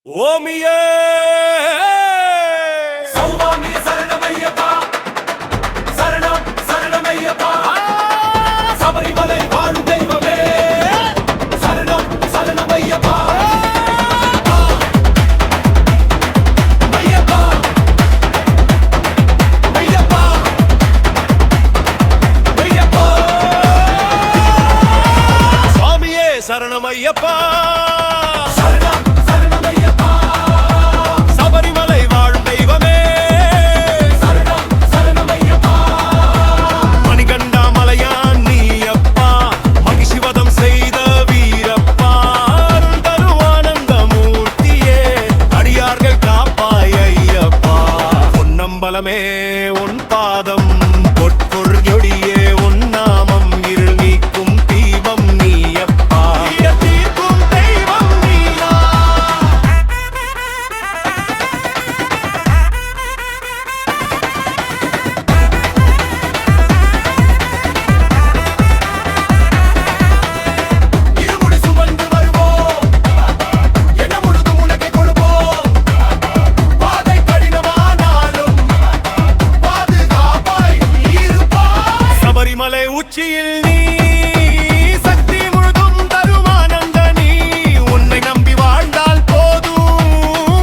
ஓமியே சௌவாமிய சரணமையப்பா சரணம் சரணமையப்பா சபரிமலை வாழும் தெய்வமே சரணம் சரணமையப்பா ஐயப்பா ஐயப்பா ஐயப்பா சுவாமியே சரணம் ஐயப்பா சபரிமலை வாழும் தெய்வமே மணிகண்டா மலையான் நீயப்பா மகிஷிவதம் செய்த வீரப்பா அருள் தரும் ஆனந்த மூர்த்தியே அடியார்கள் காப்பாய் ஐயப்பா பொன்னம்பலமே உன் பாதம் பொற்பொருளொடியே உன் நாமம் இருள் நீக்கும் தீபம் நீயப்பா தீர்க்கும் தெய்வம் நீயா இருமுடி சுமந்து வருவோம் என்ன முழுதும் உனக்கே கொடுப்போம் பாதை கடினமானாலும் பாதுகாப்பாய் இருப்பாய் சபரிமலை உச்சியில் நீ சக்தி முழுதும் தரும் ஆனந்த நீ உன்னை நம்பி வாழ்ந்தால் போதும்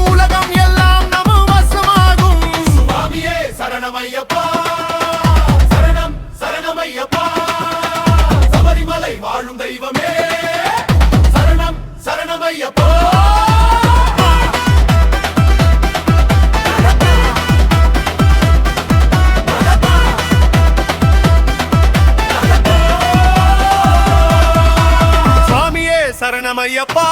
உலகம் எல்லாம் நம்ம வசமாகும் சுவாமியே சரணமையப்பா சரணம் சரணமையப்பா சபரிமலை வாழும் தெய்வமே சரணம் சரணமையப்பா சுவாமியே சரணமையப்பா